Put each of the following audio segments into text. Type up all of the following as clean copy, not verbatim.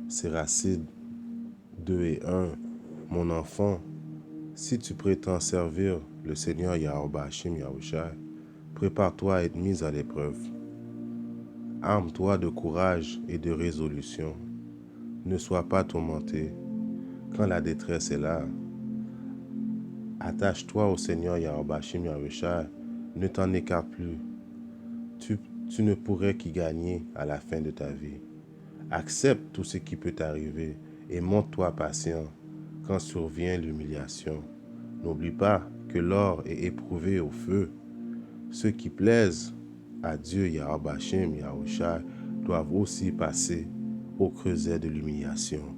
Siracide 2 et 1. Mon enfant, si tu prétends servir le Seigneur Yahweh Hashim Yahushua, prépare-toi à être mis à l'épreuve. Arme-toi de courage et de résolution. Ne sois pas tourmenté. Quand la détresse est là, attache-toi au Seigneur Yahweh Hashim Yahushua. Ne t'en écarte plus. Tu ne pourrais qu'y gagner à la fin de ta vie. Accepte tout ce qui peut t'arriver et montre-toi patient quand survient l'humiliation. N'oublie pas que l'or est éprouvé au feu. Ceux qui plaisent à Dieu Yahweh Hashim Yahushua doivent aussi passer au creuset de l'humiliation.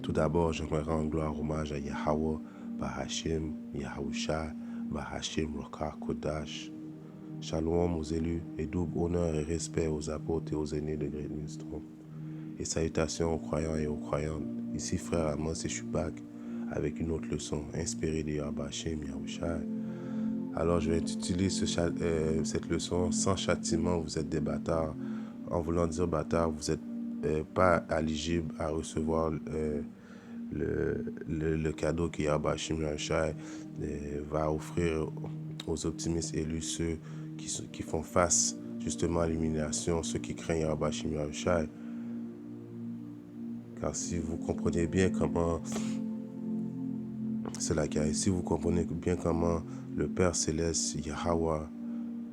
Tout d'abord, j'aimerais rendre gloire hommage à Yahweh Bahashim Yahushua Bahashim Roka Kodash. Shalom aux élus et double honneur et respect aux apôtres et aux aînés de Great Millstone. Et salutations aux croyants et aux croyantes. Ici frère Amos et je suis back avec une autre leçon inspirée de Yahweh Hashim Yahushua. Alors je vais intituler cette leçon sans châtiment, vous êtes des bâtards. En voulant dire bâtard, vous n'êtes pas éligible à recevoir le cadeau que Yahweh Hashim Yahushua va offrir aux optimistes élus, ceux qui font face justement à l'humiliation, ceux qui craignent Yahweh Hashim Yahushua. Car si vous comprenez bien comment cela car si vous comprenez bien comment le Père Céleste, Yahweh,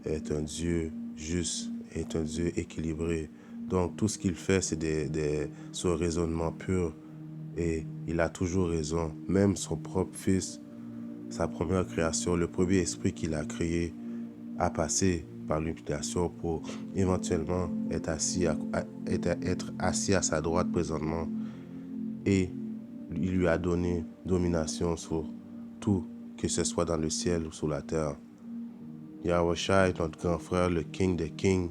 est un Dieu juste, est un Dieu équilibré. Donc tout ce qu'il fait, c'est ce raisonnement pur et il a toujours raison. Même son propre fils, sa première création, le premier esprit qu'il a créé, a passé par l'humiliation pour éventuellement être assis à sa droite présentement et il lui a donné domination sur tout, que ce soit dans le ciel ou sur la terre. Yahushua, notre grand frère, le King des Kings,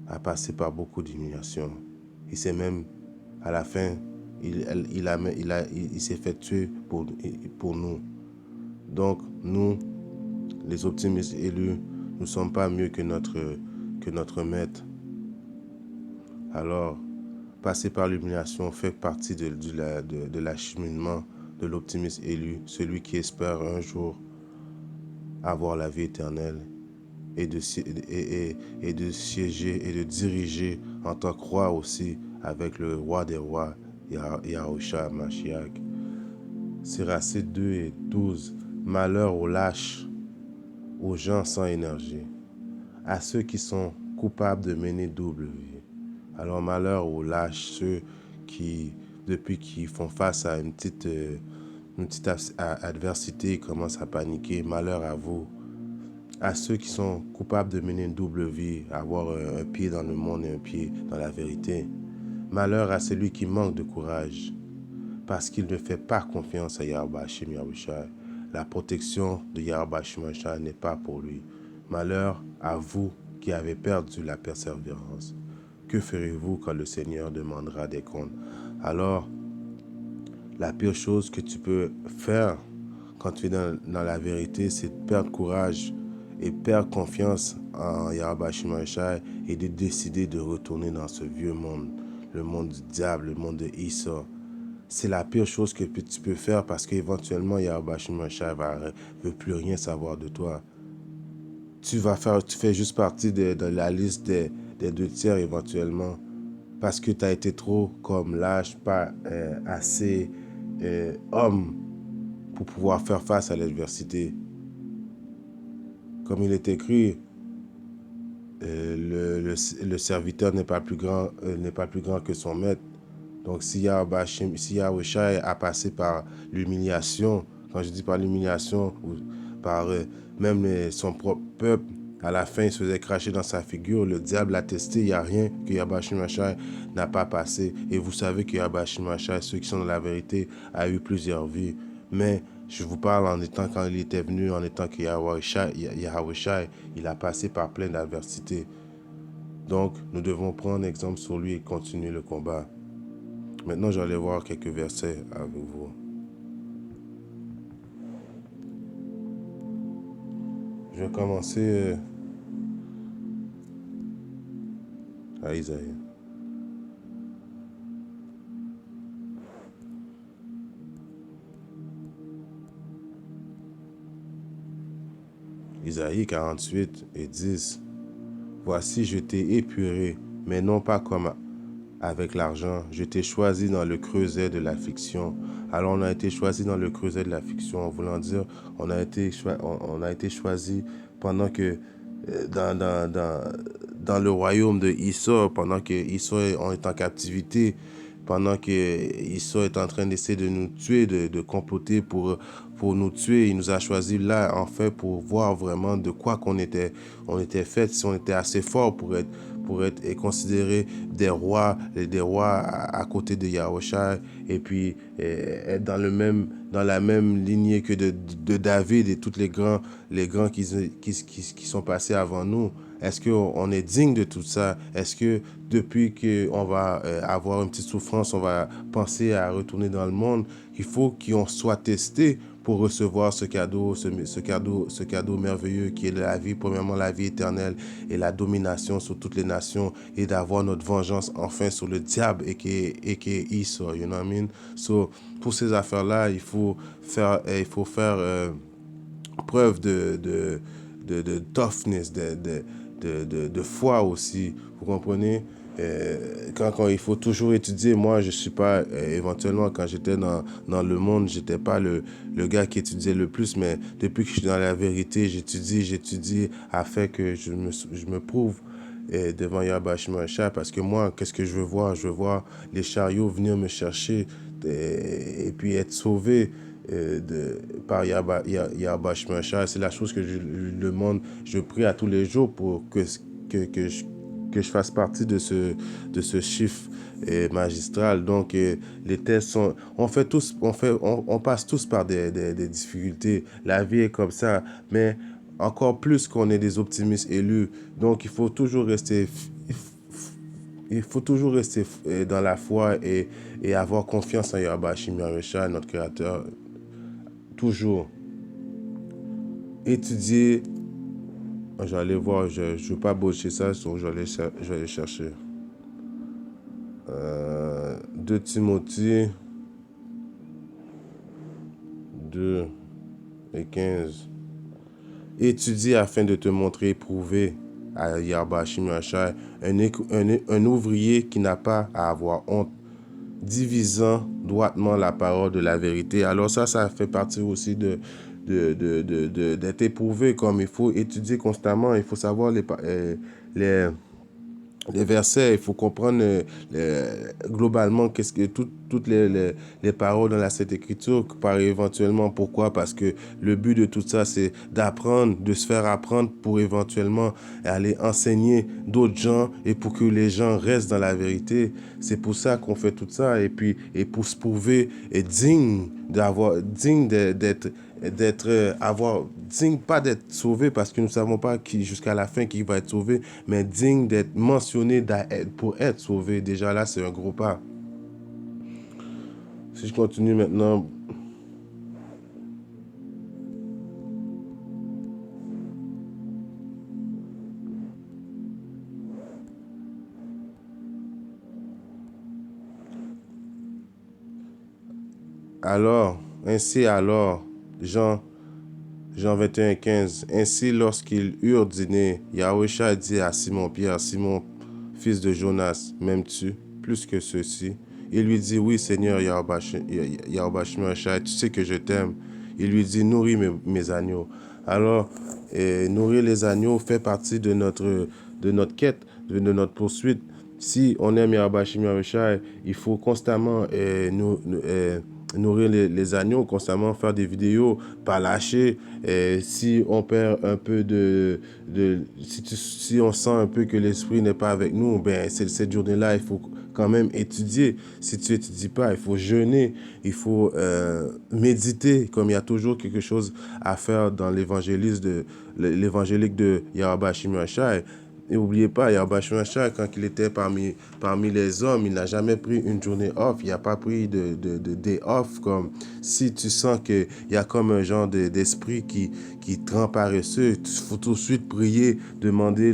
a passé par beaucoup d'humiliations. Il s'est même, à la fin, il s'est fait tuer pour nous. Donc, nous, les optimistes élus, nous ne sommes pas mieux que notre maître. Alors, passer par l'humiliation fait partie de l'acheminement de l'optimiste élu, celui qui espère un jour avoir la vie éternelle et de siéger et de diriger en tant que roi aussi avec le roi des rois, Yahushua Mashiach. Siracide 2 et 12. Malheur aux lâches, aux gens sans énergie, à ceux qui sont coupables de mener double vie. Alors malheur aux lâches, ceux qui, depuis qu'ils font face à une petite adversité, commencent à paniquer. Malheur à vous. À ceux qui sont coupables de mener une double vie, avoir un pied dans le monde et un pied dans la vérité. Malheur à celui qui manque de courage, parce qu'il ne fait pas confiance à Yahweh Hashim Yahushua. La protection de Yahweh Hashim Yahushua n'est pas pour lui. Malheur à vous qui avez perdu la persévérance. Que ferez-vous quand le Seigneur demandera des comptes? Alors, la pire chose que tu peux faire quand tu es dans la vérité, c'est de perdre courage et perdre confiance en Yahweh Hashim Yahushua et de décider de retourner dans ce vieux monde, le monde du diable, le monde de Issa. C'est la pire chose que tu peux faire parce qu'éventuellement Yahweh Hashim Yahushua ne veut plus rien savoir de toi. Tu fais juste partie de la liste des 2 tiers éventuellement parce que tu as été trop comme lâche, pas assez homme pour pouvoir faire face à l'adversité. Comme il est écrit, le serviteur n'est pas plus grand que son maître. Donc si Yahushua a passé par l'humiliation, quand je dis par l'humiliation, par même son propre peuple, à la fin il se faisait cracher dans sa figure, le diable l'a testé, il n'y a rien que Yahushua n'a pas passé. Et vous savez que Yahushua, ceux qui sont dans la vérité, a eu plusieurs vies. Mais je vous parle en étant quand il était venu, en étant que Yahushua, il a passé par plein d'adversités. Donc nous devons prendre exemple sur lui et continuer le combat. Maintenant, j'allais voir quelques versets avec vous. Je vais commencer à Isaïe. Isaïe 48 et 10. Voici, je t'ai épuré, mais non pas comme avec l'argent. Je t'ai choisi dans le creuset de l'affliction. Alors on a été choisi dans le creuset de l'affliction, voulant dire on a été choisi pendant que dans le royaume de Issa, pendant que Issa est en captivité, pendant que Issa est en train d'essayer de nous tuer, de comploter pour nous tuer. Il nous a choisis là, en fait, pour voir vraiment de quoi on était fait, si on était assez fort pour être et considérés des rois à côté de Yahushua, et puis être dans la même lignée que de David et tous les grands qui sont passés avant nous. Est-ce qu'on est digne de tout ça? Est-ce que depuis qu'on va avoir une petite souffrance, on va penser à retourner dans le monde? Il faut qu'on soit testé pour recevoir ce cadeau merveilleux qui est la vie, premièrement la vie éternelle et la domination sur toutes les nations, et d'avoir notre vengeance enfin sur le diable et qui est Esau, you know what I mean? So, pour ces affaires-là, il faut faire preuve de toughness, de foi aussi. Vous comprenez? Quand il faut toujours étudier, moi je suis pas, éventuellement quand j'étais dans le monde, j'étais pas le gars qui étudiait le plus, mais depuis que je suis dans la vérité, j'étudie afin que je me prouve devant Yahweh Shemashah, parce que moi, qu'est-ce que je veux voir? Je veux voir les chariots venir me chercher et puis être sauvé par Yahweh Shemashah. C'est la chose que je demande, je prie à tous les jours pour que je fasse partie de ce chiffre magistral. Donc, les tests sont... On passe tous par des difficultés. La vie est comme ça. Mais encore plus qu'on est des optimistes élus. Donc, il faut toujours rester dans la foi et avoir confiance en Yahweh Shemashah, notre Créateur. Toujours. Étudier. J'allais voir, je ne veux pas boucher ça, donc je vais aller chercher. 2 Timothée 2 et 15. Étudie afin de te montrer éprouvé à Yahweh Shemashah, un ouvrier qui n'a pas à avoir honte, divisant droitement la parole de la vérité. Alors ça fait partie aussi d'être éprouvé, comme il faut étudier constamment, il faut savoir les les versets, il faut comprendre globalement qu'est-ce que toutes les paroles dans la Sainte Écriture, par éventuellement, pourquoi? Parce que le but de tout ça, c'est d'apprendre, de se faire apprendre pour éventuellement aller enseigner d'autres gens et pour que les gens restent dans la vérité. C'est pour ça qu'on fait tout ça, et puis et pour se prouver digne digne pas d'être sauvé, parce que nous ne savons pas qui jusqu'à la fin qui va être sauvé, mais digne d'être mentionné pour être sauvé. Déjà là, c'est un gros pas. Si je continue maintenant. Alors, Jean 21, 15. Ainsi, lorsqu'ils eurent dîné, Yahushua dit à Simon-Pierre, Simon, fils de Jonas, m'aimes-tu plus que ceux-ci? Il lui dit, oui, Seigneur Yahushua, tu sais que je t'aime. Il lui dit, nourris mes agneaux. Alors, nourrir les agneaux fait partie de notre quête, de notre poursuite. Si on aime Yahushua, il faut constamment nourrir les agneaux, constamment faire des vidéos, pas lâcher. Si on perd un peu si on sent un peu que l'esprit n'est pas avec nous, ben cette journée-là, il faut quand même étudier. Si tu étudies pas, il faut jeûner, il faut méditer, comme il y a toujours quelque chose à faire dans l'évangélique de Yahweh Shemashah. Et n'oubliez pas, Yahweh Shemashai, quand il était parmi les hommes, il n'a jamais pris une journée off. Il n'a pas pris de day off. Comme si tu sens qu'il y a comme un genre d'esprit qui te rend paresseux, il faut tout de suite prier, demander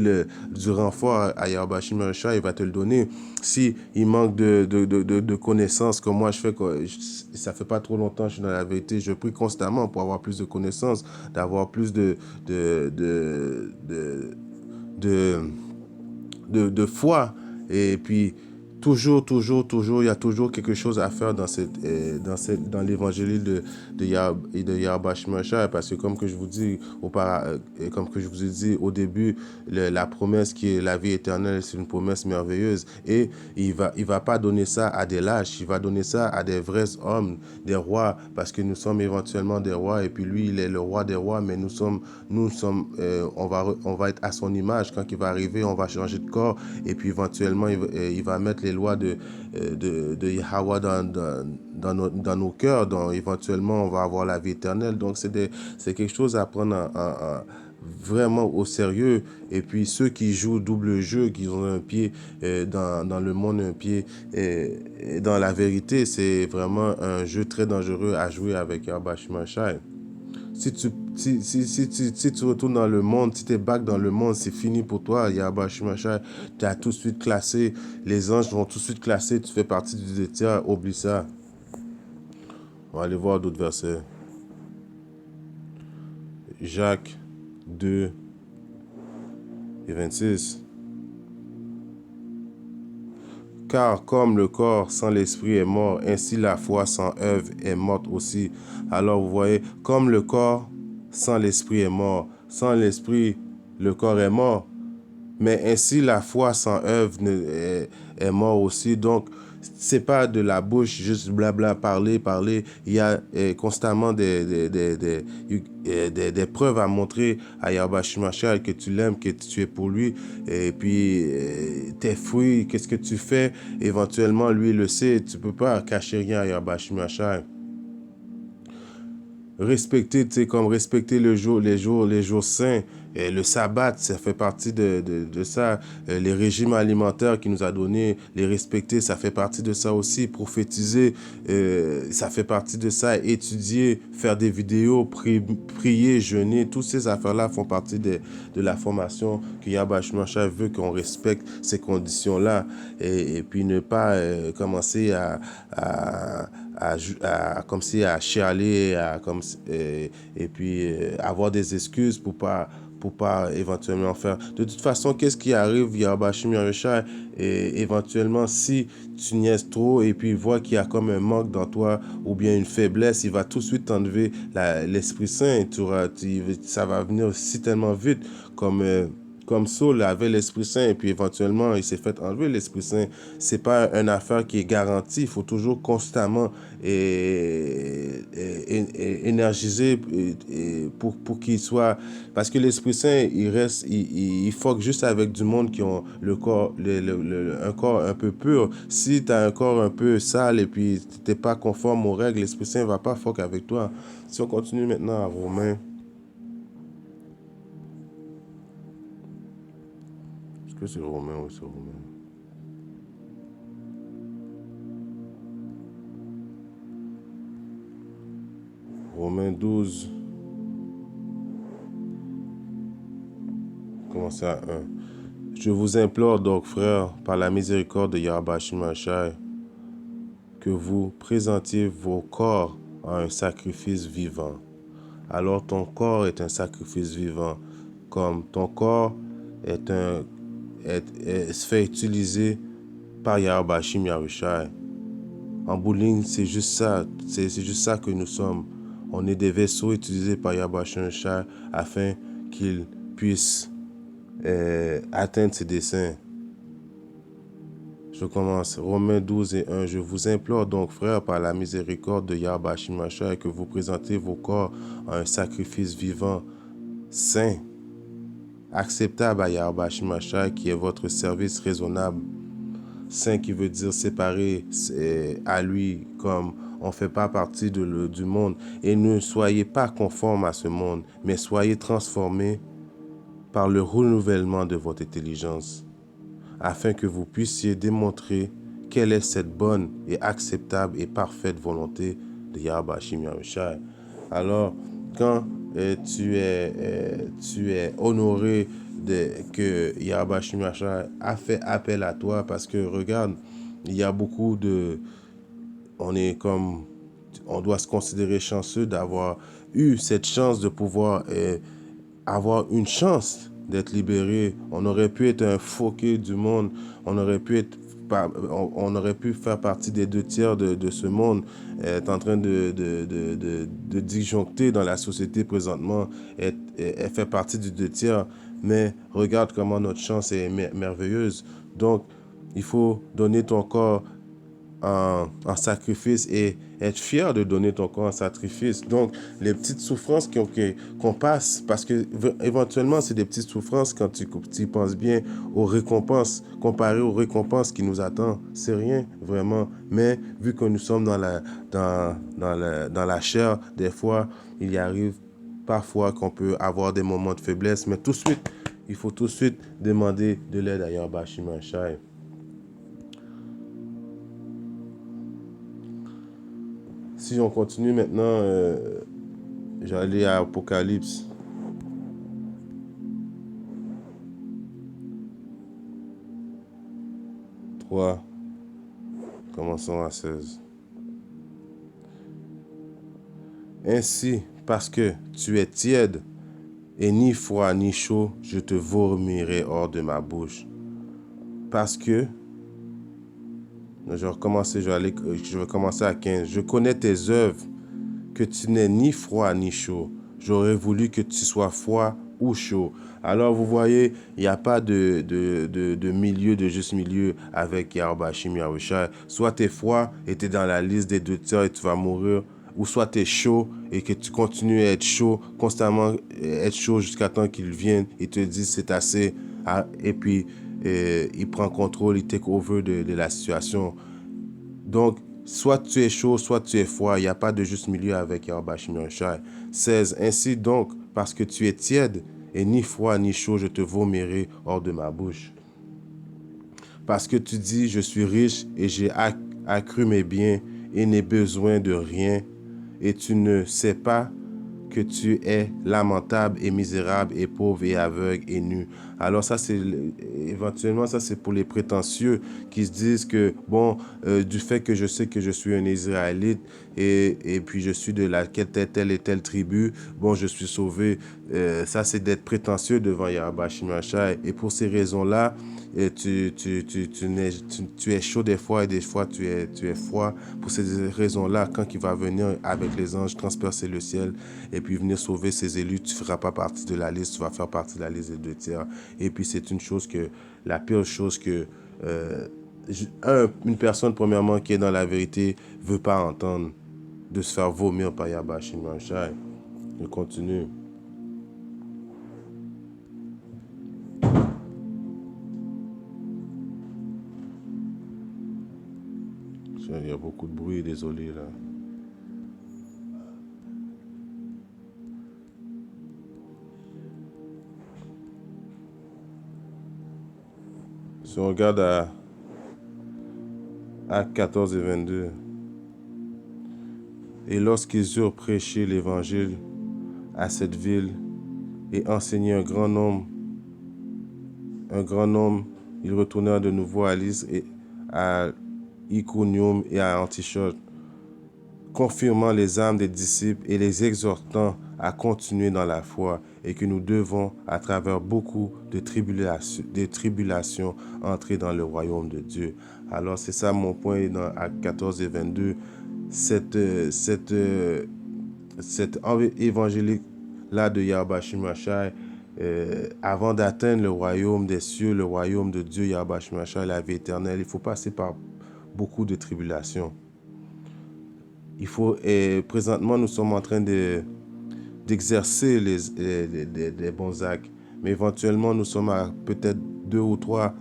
du renfort à Yahweh Shemashai, il va te le donner. Si il manque de connaissances, comme moi je fais, ça fait pas trop longtemps que je suis dans la vérité, je prie constamment pour avoir plus de connaissances, d'avoir plus de, de, de, de, de foi. Et puis, toujours, il y a toujours quelque chose à faire dans l'évangile de Yahweh Shemashai, parce que comme que je vous dis, comme que je vous ai dit au début, la promesse qui est la vie éternelle, c'est une promesse merveilleuse. Et il va pas donner ça à des lâches, il va donner ça à des vrais hommes, des rois, parce que nous sommes éventuellement des rois, et puis lui, il est le roi des rois, mais on va être à son image. Quand il va arriver, on va changer de corps, et puis éventuellement, il va mettre les lois de Yahweh dans nos cœurs, donc éventuellement, on va avoir la vie éternelle. Donc, c'est quelque chose à prendre vraiment au sérieux. Et puis ceux qui jouent double jeu, qui ont un pied dans le monde, un pied dans la vérité, c'est vraiment un jeu très dangereux à jouer avec Yahweh Shemashai. Si tu retournes dans le monde, si tu es back dans le monde, c'est fini pour toi. Yahweh Shemashai, tu as tout de suite classé. Les anges vont tout de suite classer. Tu fais partie du détier. Oublie ça. On va aller voir d'autres versets. Jacques 2 et 26. Car comme le corps sans l'esprit est mort, ainsi la foi sans œuvre est morte aussi. Alors vous voyez, comme le corps sans l'esprit est mort, sans l'esprit, le corps est mort. Mais ainsi la foi sans œuvre est mort aussi. Donc, c'est pas de la bouche, juste blabla, parler. Il y a constamment des preuves à montrer à Yahweh Shemashai que tu l'aimes, que tu es pour lui. Et puis, tes fruits, qu'est-ce que tu fais? Éventuellement, lui, il le sait. Tu peux pas cacher rien à Yahweh Shemashai. Respecter, tu sais, comme respecter les jours saints. Et le sabbat, ça fait partie de ça. Les régimes alimentaires qu'il nous a donnés, les respecter, ça fait partie de ça aussi. Prophétiser, ça fait partie de ça. Étudier, faire des vidéos, prier, jeûner, toutes ces affaires-là font partie de la formation que Yahweh Shemashai veut qu'on respecte ces conditions-là. Et puis ne pas commencer comme si à chialer, et puis avoir des excuses pour pas éventuellement faire. De toute façon, qu'est-ce qui arrive, Yahweh Shemashai, et éventuellement, si tu niaises trop et puis il voit qu'il y a comme un manque dans toi ou bien une faiblesse, il va tout de suite t'enlever l'Esprit Saint. Ça va venir aussi tellement vite comme Saul avait l'Esprit Saint et puis éventuellement il s'est fait enlever l'Esprit Saint. C'est pas une affaire qui est garantie. Il faut toujours constamment énergiser pour qu'il soit. Parce que l'Esprit Saint, il fuck juste avec du monde qui ont le corps, un corps un peu pur. Si tu as un corps un peu sale et puis tu n'es pas conforme aux règles, l'Esprit Saint ne va pas fuck avec toi. Si on continue maintenant à Romains. Est-ce que c'est Romain ou c'est Romain? Romains 12, commencez à 1. Je vous implore donc, frères, par la miséricorde de Yahweh Shemashai, que vous présentiez vos corps à un sacrifice vivant. Alors ton corps est un sacrifice vivant, comme ton corps se fait utiliser par Yahweh Shemashai. En bowling, c'est juste ça, c'est juste ça que nous sommes. On est des vaisseaux utilisés par Yahweh Shemashai afin qu'il puisse atteindre ses desseins. Je commence. Romains 12 et 1. Je vous implore donc, frères, par la miséricorde de Yahweh Shemashai, que vous présentez vos corps à un sacrifice vivant, saint, acceptable à Yahweh Shemashai, qui est votre service raisonnable. Saint qui veut dire séparé à lui, comme on ne fait pas partie du monde. Et ne soyez pas conformes à ce monde, mais soyez transformés par le renouvellement de votre intelligence, afin que vous puissiez démontrer quelle est cette bonne et acceptable et parfaite volonté de Yahweh Hashem Yahushua. Alors, quand tu es honoré que Yahweh Hashem Yahushua a fait appel à toi, parce que regarde, il y a beaucoup de... On doit se considérer chanceux d'avoir eu cette chance de pouvoir avoir une chance d'être libéré. On aurait pu être un foquet du monde. On aurait pu on aurait pu faire partie des 2 tiers de ce monde, être en train de disjoncter dans la société présentement, elle fait partie du 2 tiers. Mais regarde comment notre chance est merveilleuse. Donc, il faut donner ton corps en sacrifice et être fier de donner ton corps en sacrifice. Donc, les petites souffrances qu'on passe, parce que éventuellement, c'est des petites souffrances quand tu y penses bien aux récompenses, comparé aux récompenses qui nous attendent. C'est rien, vraiment. Mais vu que nous sommes dans la chair, des fois, il y arrive parfois qu'on peut avoir des moments de faiblesse, mais tout de suite, il faut tout de suite demander de l'aide à Yahweh Hashem Shai. Si on continue maintenant, j'allais à Apocalypse. Commençons à 16. Ainsi, parce que tu es tiède et ni froid ni chaud, je te vomirai hors de ma bouche. Parce que, je vais commencer à 15. Je connais tes œuvres, que tu n'es ni froid ni chaud. J'aurais voulu que tu sois froid ou chaud. Alors vous voyez, il n'y a pas de milieu, de juste milieu avec Yahweh Hashem Yahushua. Soit tu es froid et tu es dans la liste des 2 tiers et tu vas mourir, ou soit tu es chaud et que tu continues à être chaud, constamment être chaud jusqu'à temps qu'il vienne et te dise c'est assez, et puis il prend contrôle, il take over de la situation. Donc, soit tu es chaud, soit tu es froid. Il n'y a pas de juste milieu avec Yahweh Hashem Yahushua. 16. Ainsi donc, parce que tu es tiède, et ni froid ni chaud, je te vomirai hors de ma bouche. Parce que tu dis, je suis riche et j'ai accru mes biens et n'ai besoin de rien, et tu ne sais pas que tu es lamentable et misérable et pauvre et aveugle et nu. Alors ça, éventuellement, ça c'est pour les prétentieux qui se disent que, bon, du fait que je sais que je suis un Israélite et puis je suis de telle et telle tribu, bon, je suis sauvé. Ça, c'est d'être prétentieux devant Yahweh Hashem Yahushua. Et pour ces raisons-là, tu es chaud des fois et des fois tu es froid. Pour ces raisons-là, quand il va venir avec les anges transpercer le ciel et puis venir sauver ses élus, tu ne feras pas partie de la liste, tu vas faire partie de la liste des 2 tiers. Et puis c'est la pire chose que une personne, premièrement, qui est dans la vérité, ne veut pas entendre, de se faire vomir par Yahweh Hashem Yahushua. Je continue. Il y a beaucoup de bruit, désolé là. Si on regarde à Actes 14 et 22, et lorsqu'ils eurent prêché l'évangile à cette ville et enseigné un grand nombre, ils retournèrent de nouveau à Lys et à Iconium et à Antioche, confirmant les âmes des disciples et les exhortant à continuer dans la foi et que nous devons, à travers beaucoup de tribulations, entrer dans le royaume de Dieu. Alors c'est ça mon point dans Actes 14 et 22. Cet évangélique-là de Yahweh Hashem Yahushua, avant d'atteindre le royaume des cieux, le royaume de Dieu, Yahweh Hashem Yahushua, la vie éternelle, il faut passer par beaucoup de tribulations. Présentement, nous sommes en train d'exercer les bons actes, mais éventuellement, nous sommes à peut-être 2 ou 3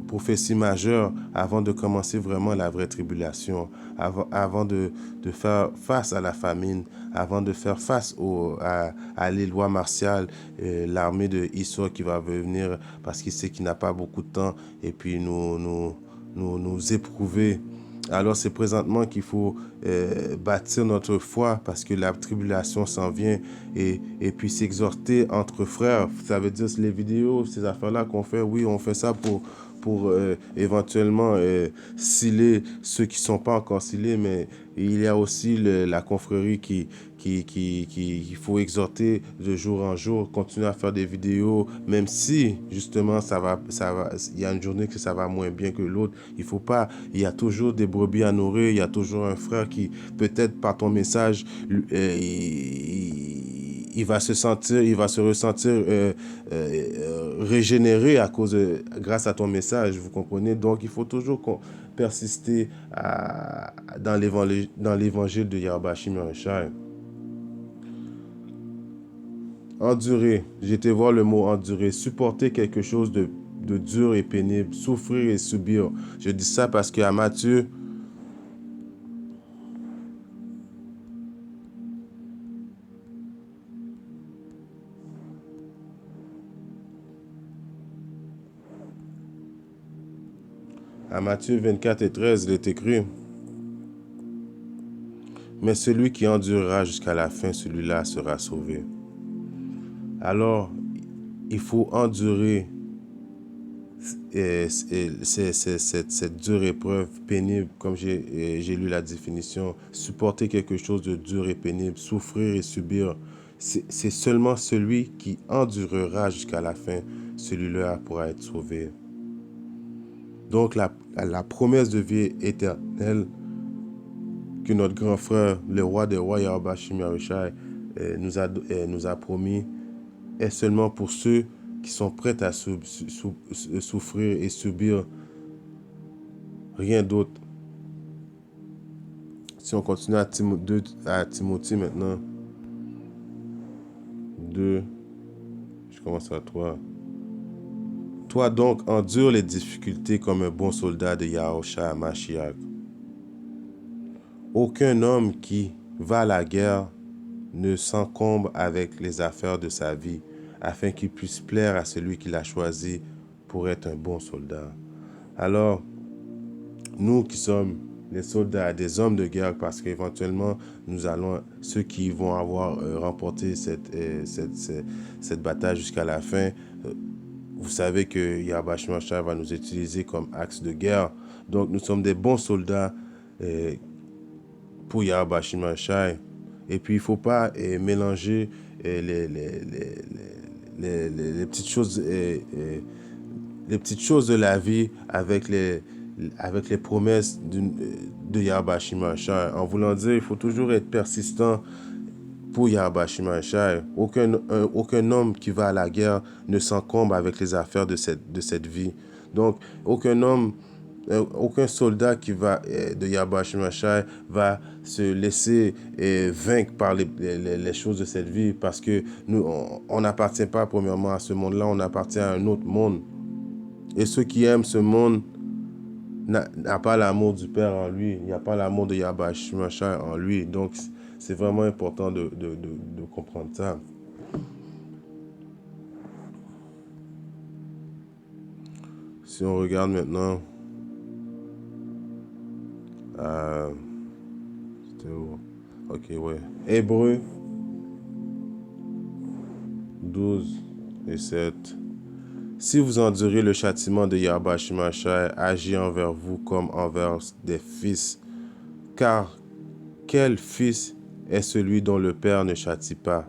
prophétie majeure avant de commencer vraiment la vraie tribulation, avant de faire face à la famine, avant de faire face à les lois martiales, l'armée de Issour qui va venir parce qu'il sait qu'il n'a pas beaucoup de temps et puis nous éprouver. Alors c'est présentement qu'il faut bâtir notre foi parce que la tribulation s'en vient et puis s'exhorter entre frères. Ça veut dire les vidéos, ces affaires-là qu'on fait, oui, on fait ça pour éventuellement sceller ceux qui ne sont pas encore scellés, mais il y a aussi la confrérie qu'il faut exhorter de jour en jour, continuer à faire des vidéos, même si justement il y a une journée que ça va moins bien que l'autre. Il faut pas, il y a toujours des brebis à nourrir, il y a toujours un frère qui peut-être par ton message, il va se ressentir régénéré grâce à ton message, vous comprenez? Donc, il faut toujours persister dans l'évangile de Yahweh Shai Marishai. Endurer, j'ai été voir le mot endurer, supporter quelque chose de dur et pénible, souffrir et subir. Je dis ça parce qu'à Matthieu, à Matthieu 24 et 13, il est écrit: mais celui qui endurera jusqu'à la fin, celui-là sera sauvé. Alors, il faut endurer cette dure épreuve pénible, comme j'ai lu la définition, supporter quelque chose de dur et pénible, souffrir et subir. C'est seulement celui qui endurera jusqu'à la fin, celui-là pourra être sauvé. Donc la promesse de vie éternelle que notre grand frère, le roi des rois, Yahweh Shai Marishai, nous a promis, est seulement pour ceux qui sont prêts à souffrir et subir, rien d'autre. Si on continue à Timothée maintenant, 2, je commence à 3. Toi donc, endure les difficultés comme un bon soldat de Yahushua Mashiach. Aucun homme qui va à la guerre ne s'encombre avec les affaires de sa vie, afin qu'il puisse plaire à celui qu'il a choisi pour être un bon soldat. Alors, nous qui sommes les soldats, des hommes de guerre, parce qu'éventuellement, ceux qui vont avoir remporté cette bataille jusqu'à la fin, vous savez que Yahweh Shai Marishai va nous utiliser comme axe de guerre. Donc, nous sommes des bons soldats pour Yahweh Shai Marishai. Et puis, il ne faut pas mélanger les petites choses, les petites choses de la vie avec les promesses de Yahweh Shai Marishai. En voulant dire, il faut toujours être persistant pour Yahweh Shai Marishai. Aucun homme qui va à la guerre ne s'encombre avec les affaires de cette vie. Donc, aucun soldat qui va de Yahweh Shai Marishai va se laisser vaincre par les choses de cette vie, parce que nous, on n'appartient pas premièrement à ce monde-là, on appartient à un autre monde. Et ceux qui aiment ce monde n'a pas l'amour du Père en lui, il n'y a pas l'amour de Yahweh Shai Marishai en lui. Donc, c'est vraiment important de comprendre ça. Si on regarde maintenant, c'était où? Ok, ouais. Hébreux 12 et 7. Si vous endurez le châtiment de Yahweh Shai Marishai, agit envers vous comme envers des fils. Car quel fils est celui dont le Père ne châtie pas?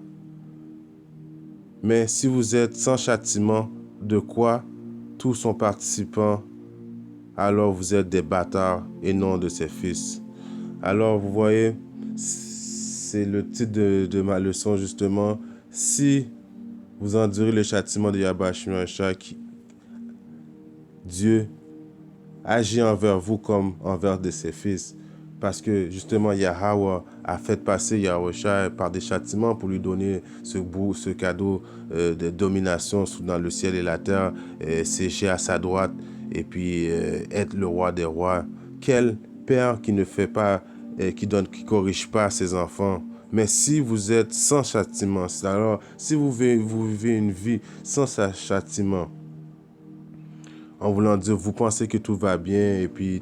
Mais si vous êtes sans châtiment, de quoi tous sont participants, alors vous êtes des bâtards et non de ses fils. Alors vous voyez, c'est le titre de ma leçon justement. Si vous endurez le châtiment de Yahweh Shai Marishai, Dieu agit envers vous comme envers de ses fils. Parce que justement, Yahweh a fait passer Yahushua par des châtiments pour lui donner ce cadeau de domination dans le ciel et la terre, séché à sa droite. et puis être le roi des rois. Quel père qui ne fait pas, qui corrige pas ses enfants? Mais si vous êtes sans châtiment, alors si vous vivez une vie sans châtiment, en voulant dire, vous pensez que tout va bien et puis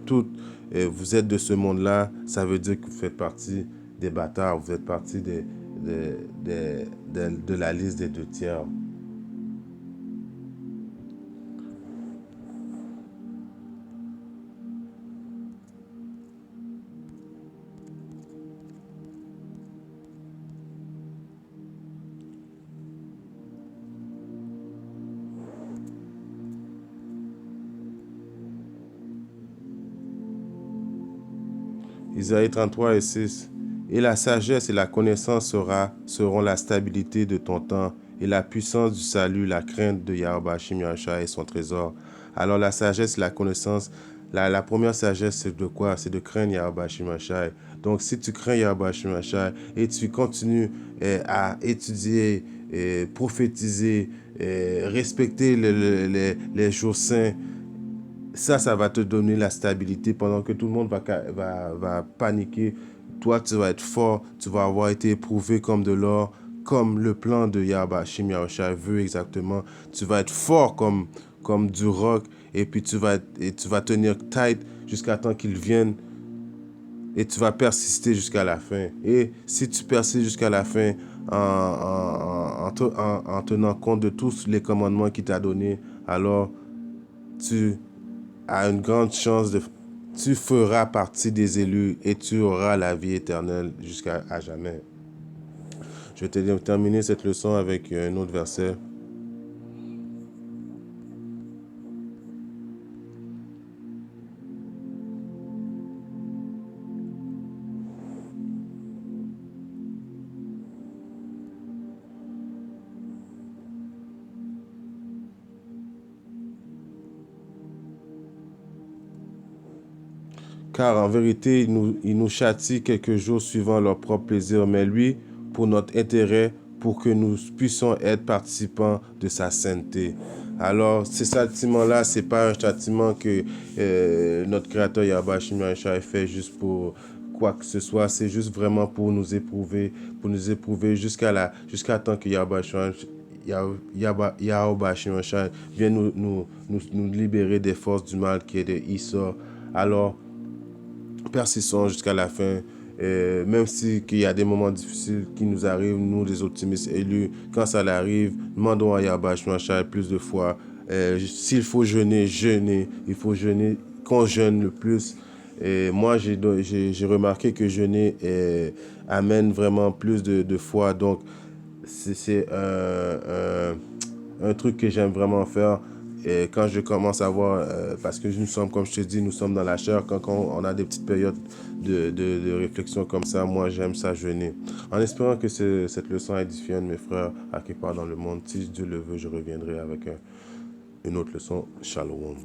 vous êtes de ce monde-là, ça veut dire que vous faites partie des bâtards, vous êtes partie de la liste des 2 tiers. Isaïe 33:6. Et la sagesse et la connaissance seront la stabilité de ton temps, et la puissance du salut, la crainte de Yahweh Shim Yahshua et son trésor. Alors la sagesse et la connaissance, la première sagesse, c'est de quoi? C'est de craindre Yahweh Shim Yahshua. Donc si tu crains Yahweh Shim Yahshua et tu continues à étudier, prophétiser, respecter les jours saints, ça va te donner la stabilité pendant que tout le monde va paniquer. Toi, tu vas être fort, tu vas avoir été éprouvé comme de l'or, comme le plan de Yahweh Shim Yahushua veut exactement. Tu vas être fort comme du roc, et puis tu vas tenir tight jusqu'à temps qu'il vienne, et tu vas persister jusqu'à la fin. Et si tu persistes jusqu'à la fin en tenant compte de tous les commandements qu'il t'a donnés, alors tu a une grande chance de... Tu feras partie des élus et tu auras la vie éternelle jusqu'à jamais. Je vais terminer cette leçon avec un autre verset. Car en vérité, ils nous châtient quelques jours suivant leur propre plaisir, mais lui, pour notre intérêt, pour que nous puissions être participants de sa sainteté. Alors, ce châtiment-là, c'est pas un châtiment que notre Créateur Yahweh Shimon a fait juste pour quoi que ce soit. C'est juste vraiment pour nous éprouver jusqu'à temps que Yahweh vienne nous libérer des forces du mal qui est de Issa. Alors, persistons jusqu'à la fin. Même si qu'il y a des moments difficiles qui nous arrivent, nous les optimistes élus, quand ça arrive, demandons à Yahweh plus de fois. S'il faut jeûner, jeûner. Il faut jeûner, qu'on jeûne le plus. Et moi, j'ai remarqué que jeûner amène vraiment plus de foi. Donc, c'est un truc que j'aime vraiment faire. Et quand je commence à voir, parce que nous sommes, comme je te dis, nous sommes dans la chair, quand on a des petites périodes de réflexion comme ça, moi j'aime ça jeûner. En espérant que cette leçon a édifié un de mes frères à quelque part dans le monde. Si Dieu le veut, je reviendrai avec une autre leçon. Shalom.